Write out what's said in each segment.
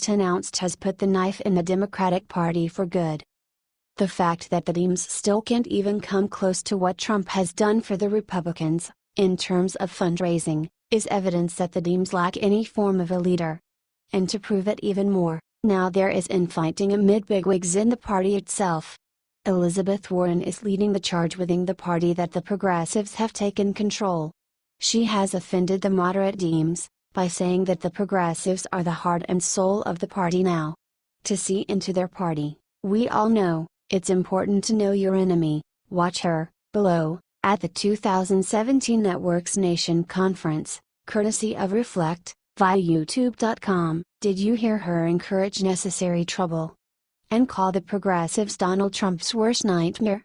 just announced has put the knife in the Democratic Party for good. The fact that the Dems still can't even come close to what Trump has done for the Republicans, in terms of fundraising, is evidence that the Dems lack any form of a leader. And to prove it even more, now there is infighting amid bigwigs in the party itself. Elizabeth Warren is leading the charge within the party that the progressives have taken control. She has offended the moderate Dems, by saying that the progressives are the heart and soul of the party now. To see into their party, we all know, it's important to know your enemy. Watch her, below, at the 2017 Networks Nation Conference, courtesy of Reflect, via youtube.com. Did you hear her encourage necessary trouble? And call the progressives Donald Trump's worst nightmare?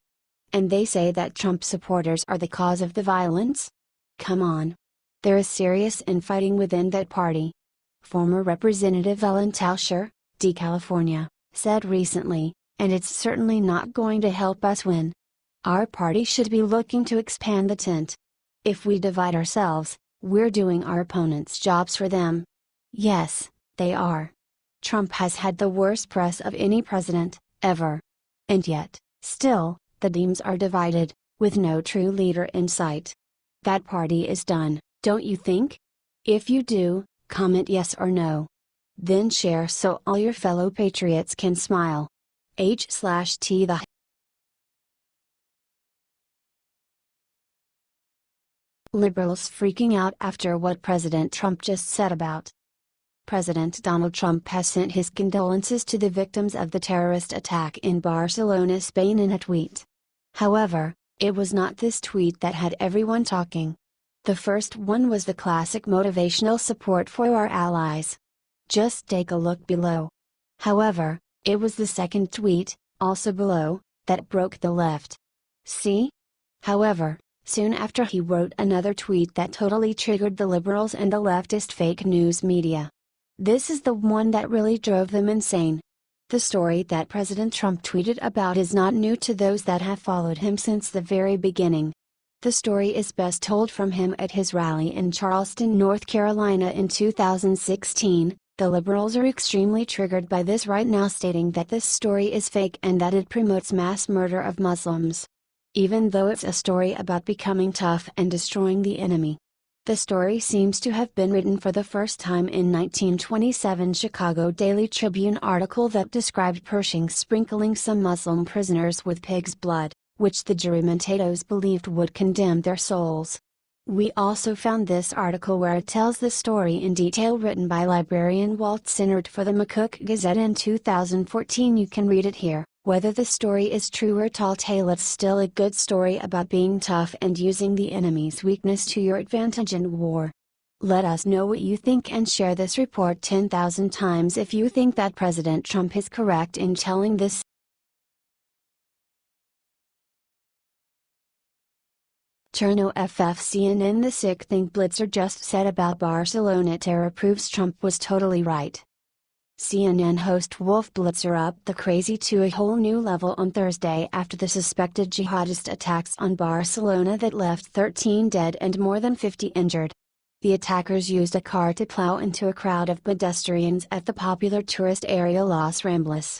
And they say that Trump supporters are the cause of the violence? Come on. There is serious infighting within that party. Former Representative Ellen Tauscher, D. California, said recently, and it's certainly not going to help us win. Our party should be looking to expand the tent. If we divide ourselves, we're doing our opponents' jobs for them. Yes, they are. Trump has had the worst press of any president, ever. And yet, still, the Dems are divided, with no true leader in sight. That party is done, don't you think? If you do, comment yes or no. Then share so all your fellow patriots can smile. H/T the Liberals freaking out after what President Trump just said about. President Donald Trump has sent his condolences to the victims of the terrorist attack in Barcelona, Spain in a tweet. However, it was not this tweet that had everyone talking. The first one was the classic motivational support for our allies. Just take a look below. However, it was the second tweet, also below, that broke the left. See? However, soon after he wrote another tweet that totally triggered the liberals and the leftist fake news media. This is the one that really drove them insane. The story that President Trump tweeted about is not new to those that have followed him since the very beginning. The story is best told from him at his rally in Charleston, North Carolina in 2016. The liberals are extremely triggered by this right now, stating that this story is fake and that it promotes mass murder of Muslims. Even though it's a story about becoming tough and destroying the enemy. The story seems to have been written for the first time in 1927 Chicago Daily Tribune article that described Pershing sprinkling some Muslim prisoners with pig's blood, which the jurimentos believed would condemn their souls. We also found this article where it tells the story in detail, written by librarian Walt Sinnert for the McCook Gazette in 2014. You can read it here. Whether the story is true or tall tale, it's still a good story about being tough and using the enemy's weakness to your advantage in war. Let us know what you think and share this report 10,000 times if you think that President Trump is correct in telling this. Cherno CNN. The sick thing Blitzer just said about Barcelona terror proves Trump was totally right. CNN host Wolf Blitzer upped the crazy to a whole new level on Thursday after the suspected jihadist attacks on Barcelona that left 13 dead and more than 50 injured. The attackers used a car to plow into a crowd of pedestrians at the popular tourist area Los Ramblas.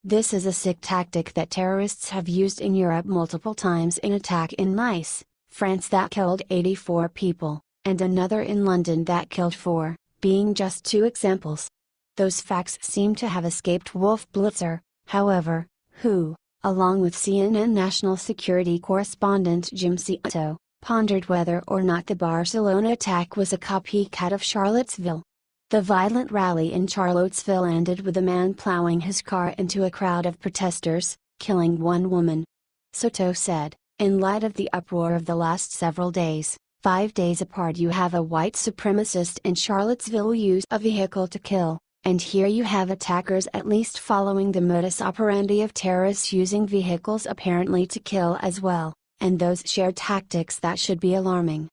This is a sick tactic that terrorists have used in Europe multiple times: an attack in Nice, France that killed 84 people, and another in London that killed 4, being just 2 examples. Those facts seem to have escaped Wolf Blitzer, however, who, along with CNN national security correspondent Jim Cito, pondered whether or not the Barcelona attack was a copycat of Charlottesville. The violent rally in Charlottesville ended with a man plowing his car into a crowd of protesters, killing 1 woman. Soto said, in light of the uproar of the last several days, 5 days apart, you have a white supremacist in Charlottesville use a vehicle to kill, and here you have attackers at least following the modus operandi of terrorists using vehicles apparently to kill as well, and those shared tactics that should be alarming.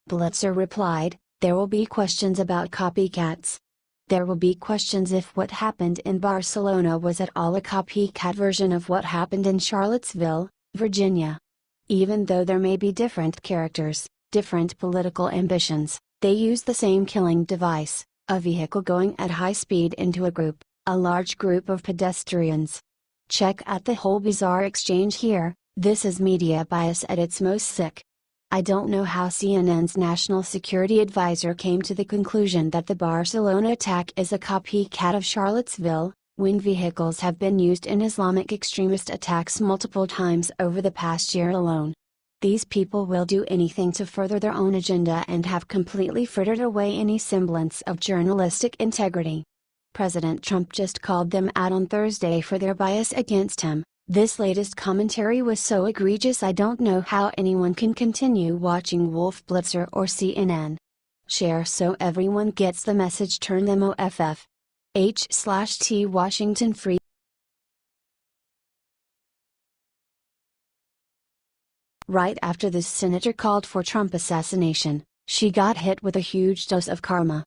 Blitzer replied, there will be questions about copycats. There will be questions if what happened in Barcelona was at all a copycat version of what happened in Charlottesville, Virginia. Even though there may be different characters, different political ambitions, they use the same killing device, a vehicle going at high speed into a group, A large group of pedestrians. Check out the whole bizarre exchange here. This is media bias at its most sick. I don't know how CNN's national security advisor came to the conclusion that the Barcelona attack is a copycat of Charlottesville, when vehicles have been used in Islamic extremist attacks multiple times over the past year alone. These people will do anything to further their own agenda and have completely frittered away any semblance of journalistic integrity. President Trump just called them out on Thursday for their bias against him. This latest commentary was so egregious I don't know how anyone can continue watching Wolf Blitzer or CNN. Share so everyone gets the message. Turn them off. H/T Washington Free. Right after the senator called for Trump assassination, she got hit with a huge dose of karma.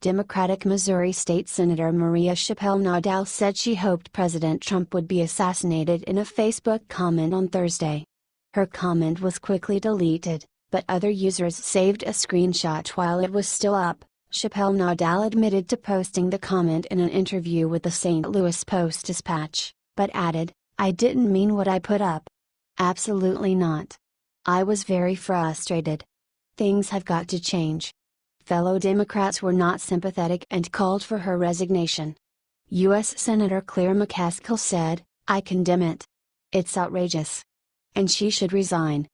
Democratic Missouri State Senator Maria Chappelle Nadal said she hoped President Trump would be assassinated in a Facebook comment on Thursday. Her comment was quickly deleted, but other users saved a screenshot while it was still up. Chappelle Nadal admitted to posting the comment in an interview with the St. Louis Post-Dispatch, but added, "I didn't mean what I put up. Absolutely not. I was very frustrated. Things have got to change." Fellow Democrats were not sympathetic and called for her resignation. U.S. Senator Claire McCaskill said, "I condemn it. It's outrageous. And she should resign."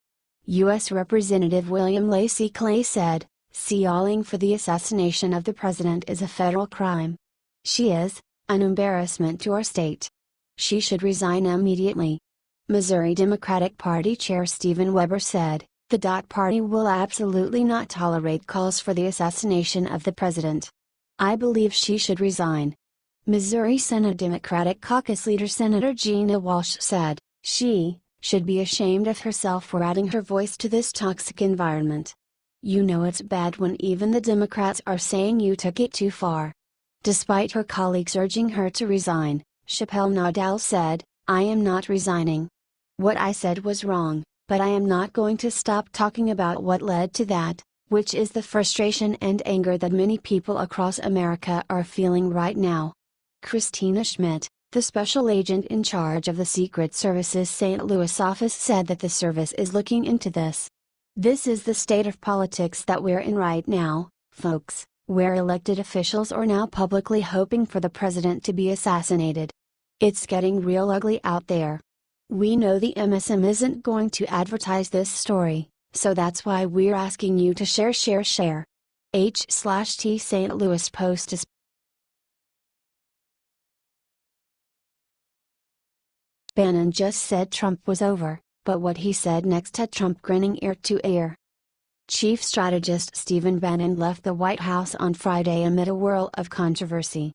U.S. Representative William Lacey Clay said, "Calling for the assassination of the president is a federal crime. She is an embarrassment to our state. She should resign immediately." Missouri Democratic Party Chair Stephen Weber said, "The party will absolutely not tolerate calls for the assassination of the president. I believe she should resign." Missouri Senate Democratic Caucus leader Senator Gina Walsh said, "She should be ashamed of herself for adding her voice to this toxic environment. You know it's bad when even the Democrats are saying you took it too far." Despite her colleagues urging her to resign, Chappelle Nadal said, "I am not resigning. What I said was wrong, but I am not going to stop talking about what led to that, which is the frustration and anger that many people across America are feeling right now." Christina Schmidt, the special agent in charge of the Secret Service's St. Louis office, said that the service is looking into this. "This is the state of politics that we're in right now, folks, where elected officials are now publicly hoping for the president to be assassinated. It's getting real ugly out there. We know the MSM isn't going to advertise this story, so that's why we're asking you to share. H/T St. Louis Post is. Bannon just said Trump was over, but what he said next had Trump grinning ear to ear. Chief strategist Stephen Bannon left the White House on Friday amid a whirl of controversy.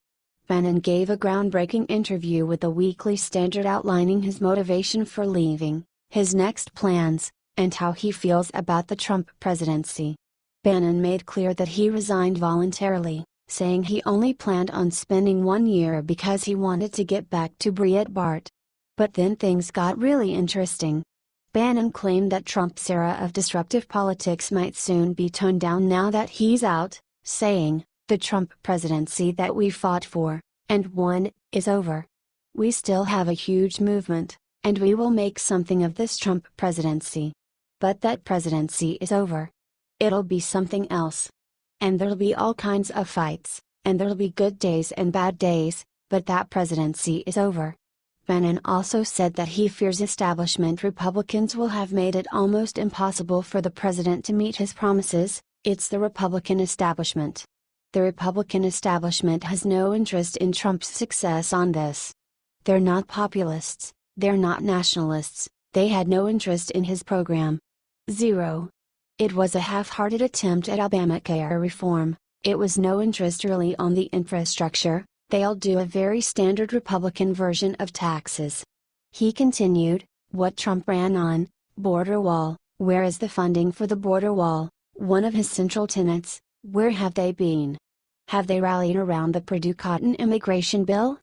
Bannon gave a groundbreaking interview with the Weekly Standard outlining his motivation for leaving, his next plans, and how he feels about the Trump presidency. Bannon made clear that he resigned voluntarily, saying he only planned on spending 1 year because he wanted to get back to Breitbart. But then things got really interesting. Bannon claimed that Trump's era of disruptive politics might soon be toned down now that he's out, saying, "The Trump presidency that we fought for, and won, is over. We still have a huge movement, and we will make something of this Trump presidency. But that presidency is over. It'll be something else. And there'll be all kinds of fights, and there'll be good days and bad days, but that presidency is over." Bannon also said that he fears establishment Republicans will have made it almost impossible for the president to meet his promises. "It's the Republican establishment. The Republican establishment has no interest in Trump's success on this. They're not populists, they're not nationalists, they had no interest in his program. Zero. It was a half-hearted attempt at Obamacare reform, it was no interest really on the infrastructure, they'll do a very standard Republican version of taxes." He continued, "What Trump ran on, border wall, where is the funding for the border wall, one of his central tenets, where have they been? Have they rallied around the Purdue Cotton immigration bill?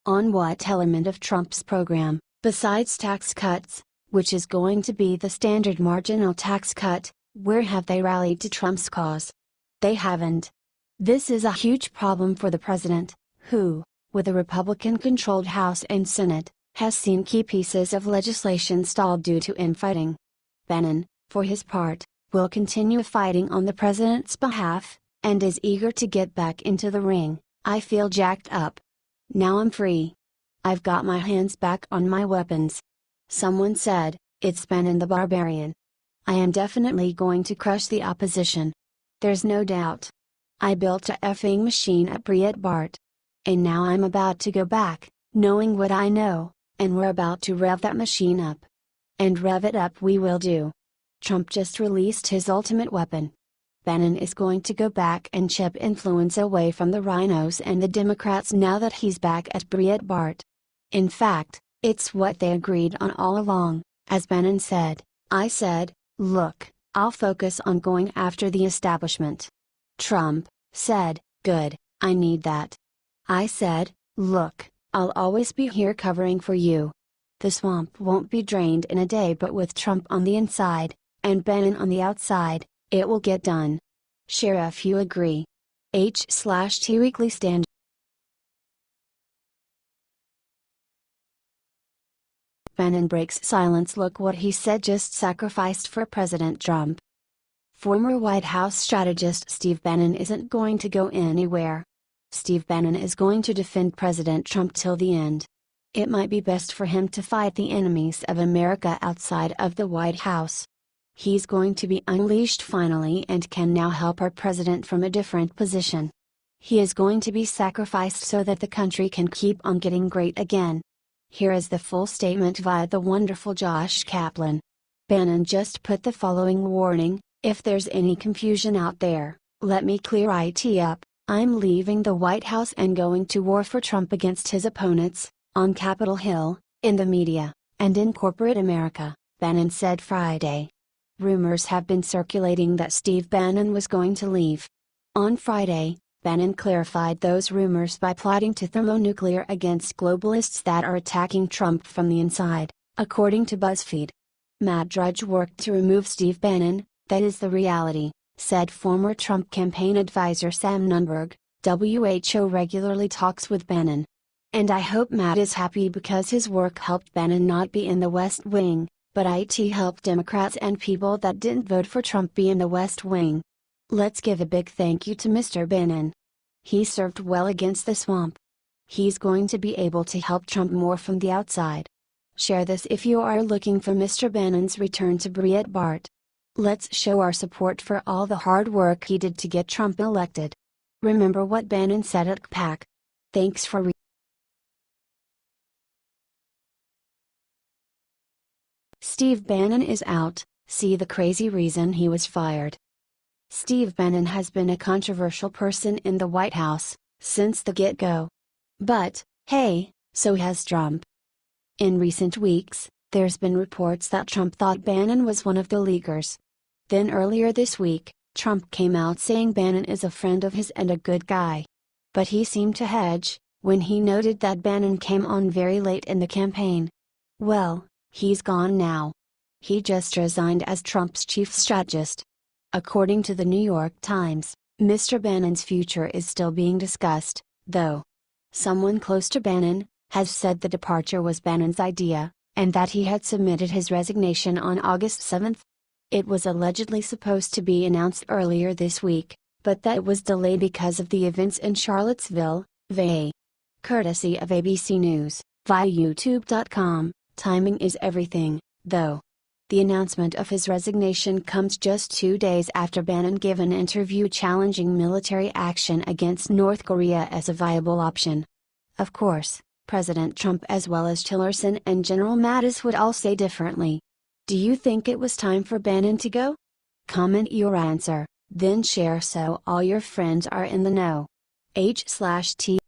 On what element of Trump's program, besides tax cuts, which is going to be the standard marginal tax cut, where have they rallied to Trump's cause? They haven't. This is a huge problem for the president, who, with a Republican-controlled House and Senate, has seen key pieces of legislation stalled due to infighting. Bannon, for his part, will continue fighting on the president's behalf, and is eager to get back into the ring. "I feel jacked up. Now I'm free. I've got my hands back on my weapons." Someone said, "It's Bannon the Barbarian. I am definitely going to crush the opposition. There's no doubt. I built a effing machine at Breitbart. And now I'm about to go back, knowing what I know, and we're about to rev that machine up. And rev it up we will do." Trump just released his ultimate weapon. Bannon is going to go back and chip influence away from the rhinos and the Democrats now that he's back at Breitbart. In fact, it's what they agreed on all along, as Bannon said. "I said, look, I'll focus on going after the establishment." Trump said, "Good, I need that." "I said, look, I'll always be here covering for you. The swamp won't be drained in a day, but with Trump on the inside, and Bannon on the outside, it will get done. Share if you agree." H/T Weekly Stand. Bannon breaks silence. Look what he said just sacrificed for President Trump. Former White House strategist Steve Bannon isn't going to go anywhere. Steve Bannon is going to defend President Trump till the end. It might be best for him to fight the enemies of America outside of the White House. He's going to be unleashed finally and can now help our president from a different position. He is going to be sacrificed so that the country can keep on getting great again. Here is the full statement via the wonderful Josh Kaplan. Bannon just put the following warning: "If there's any confusion out there, let me clear it up. I'm leaving the White House and going to war for Trump against his opponents, on Capitol Hill, in the media, and in corporate America," Bannon said Friday. Rumors have been circulating that Steve Bannon was going to leave. On Friday, Bannon clarified those rumors by plotting to thermonuclear against globalists that are attacking Trump from the inside, according to BuzzFeed. "Matt Drudge worked to remove Steve Bannon, that is the reality," said former Trump campaign advisor Sam Nunberg. "WHO regularly talks with Bannon. And I hope Matt is happy because his work helped Bannon not be in the West Wing, but it helped Democrats and people that didn't vote for Trump be in the West Wing. Let's give a big thank you to Mr. Bannon. He served well against the swamp. He's going to be able to help Trump more from the outside." Share this if you are looking for Mr. Bannon's return to Breitbart. Let's show our support for all the hard work he did to get Trump elected. Remember what Bannon said at CPAC. Thanks for Steve Bannon is out, see the crazy reason he was fired. Steve Bannon has been a controversial person in the White House, since the get-go. But, hey, so has Trump. In recent weeks, there's been reports that Trump thought Bannon was one of the leakers. Then earlier this week, Trump came out saying Bannon is a friend of his and a good guy. But he seemed to hedge, when he noted that Bannon came on very late in the campaign. Well, he's gone now. He just resigned as Trump's chief strategist. According to the New York Times, Mr. Bannon's future is still being discussed, though. Someone close to Bannon has said the departure was Bannon's idea, and that he had submitted his resignation on August 7. It was allegedly supposed to be announced earlier this week, but that was delayed because of the events in Charlottesville, VA. Courtesy of ABC News, via YouTube.com, timing is everything, though. The announcement of his resignation comes just 2 days after Bannon gave an interview challenging military action against North Korea as a viable option. Of course, President Trump as well as Tillerson and General Mattis would all say differently. Do you think it was time for Bannon to go? Comment your answer, then share so all your friends are in the know. H/T